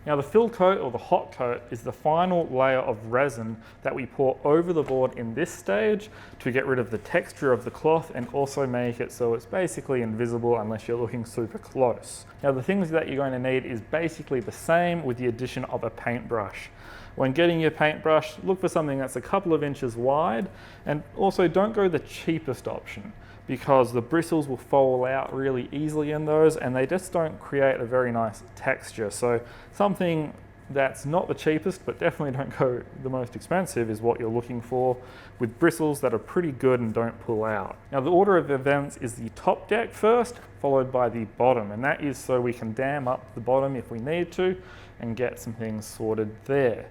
Now the fill coat or the hot coat is the final layer of resin that we pour over the board in this stage to get rid of the texture of the cloth and also make it so it's basically invisible unless you're looking super close. Now the things that you're going to need is basically the same with the addition of a paintbrush. When getting your paintbrush, look for something that's a couple of inches wide, and also don't go the cheapest option, because the bristles will fall out really easily in those and they just don't create a very nice texture. So something that's not the cheapest, but definitely don't go the most expensive, is what you're looking for, with bristles that are pretty good and don't pull out. Now the order of events is the top deck first, followed by the bottom, and that is so we can dam up the bottom if we need to and get some things sorted there.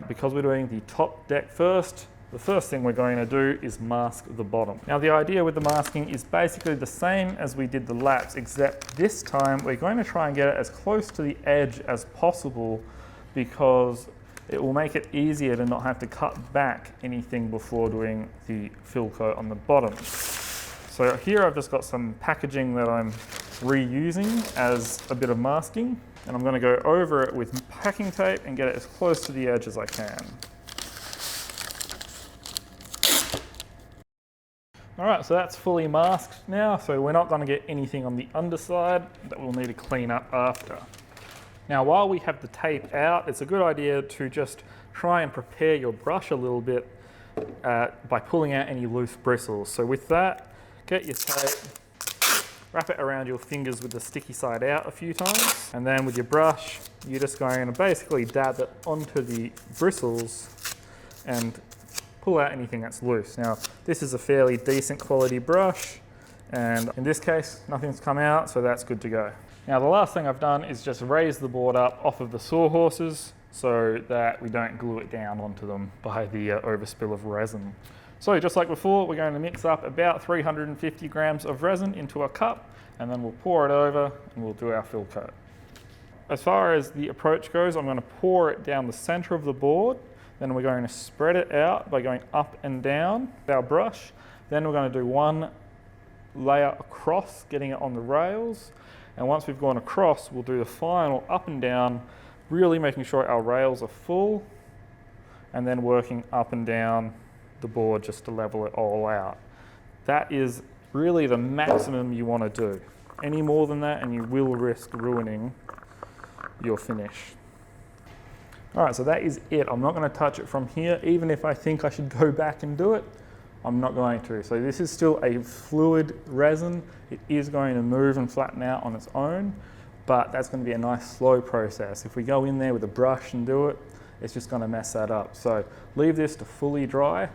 Because we're doing the top deck first, the first thing we're going to do is mask the bottom. Now the idea with the masking is basically the same as we did the laps, except this time we're going to try and get it as close to the edge as possible, because it will make it easier to not have to cut back anything before doing the fill coat on the bottom. So here I've just got some packaging that I'm reusing as a bit of masking, and I'm going to go over it with packing tape and get it as close to the edge as I can. Alright, so that's fully masked now, so we're not going to get anything on the underside that we'll need to clean up after. Now while we have the tape out, it's a good idea to just try and prepare your brush a little bit by pulling out any loose bristles. So with that, get your tape, wrap it around your fingers with the sticky side out a few times, and then with your brush, you're just going to basically dab it onto the bristles and pull out anything that's loose. Now, this is a fairly decent quality brush, and in this case, nothing's come out, so that's good to go. Now, the last thing I've done is just raise the board up off of the sawhorses so that we don't glue it down onto them by the overspill of resin. So just like before, we're going to mix up about 350 grams of resin into a cup, and then we'll pour it over and we'll do our fill coat. As far as the approach goes, I'm going to pour it down the center of the board. Then we're going to spread it out by going up and down with our brush. Then we're going to do one layer across, getting it on the rails. And once we've gone across, we'll do the final up and down, really making sure our rails are full, and then working up and down the board just to level it all out. That is really the maximum you want to do. Any more than that and you will risk ruining your finish. Alright, so that is it. I'm not going to touch it from here. Even if I think I should go back and do it, I'm not going to. So this is still a fluid resin. It is going to move and flatten out on its own, but that's going to be a nice slow process. If we go in there with a brush and do it, it's just going to mess that up. So leave this to fully dry,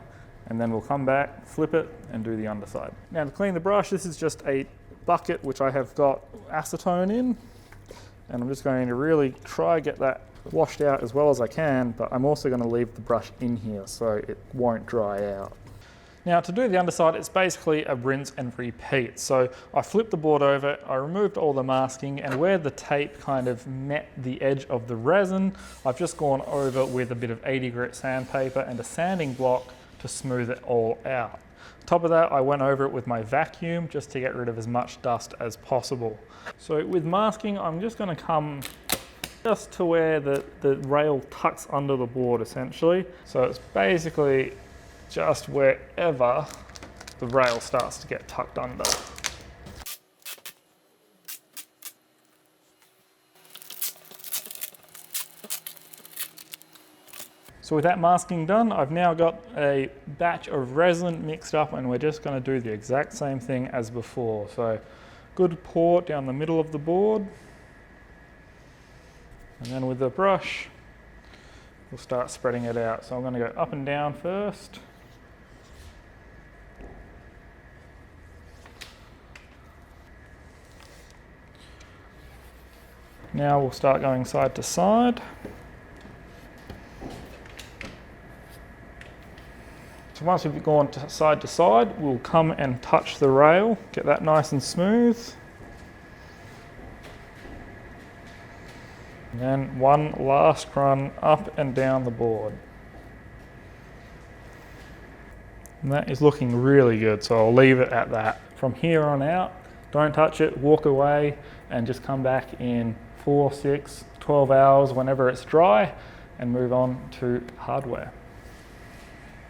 and then we'll come back, flip it, and do the underside. Now to clean the brush, this is just a bucket which I have got acetone in, and I'm just going to really try get that washed out as well as I can, but I'm also going to leave the brush in here so it won't dry out. Now to do the underside, it's basically a rinse and repeat. So I flipped the board over, I removed all the masking, and where the tape kind of met the edge of the resin, I've just gone over with a bit of 80 grit sandpaper and a sanding block to smooth it all out. On top of that, I went over it with my vacuum just to get rid of as much dust as possible. So with masking, I'm just going to come just to where the rail tucks under the board essentially. So it's basically just wherever the rail starts to get tucked under. So with that masking done, I've now got a batch of resin mixed up, and we're just going to do the exact same thing as before. So good pour down the middle of the board. And then with the brush, we'll start spreading it out. So I'm going to go up and down first. Now we'll start going side to side. So once we've gone side to side, we'll come and touch the rail, get that nice and smooth. And then one last run up and down the board. And that is looking really good, so I'll leave it at that. From here on out, don't touch it, walk away, and just come back in 4, 6, 12 hours whenever it's dry and move on to hardware.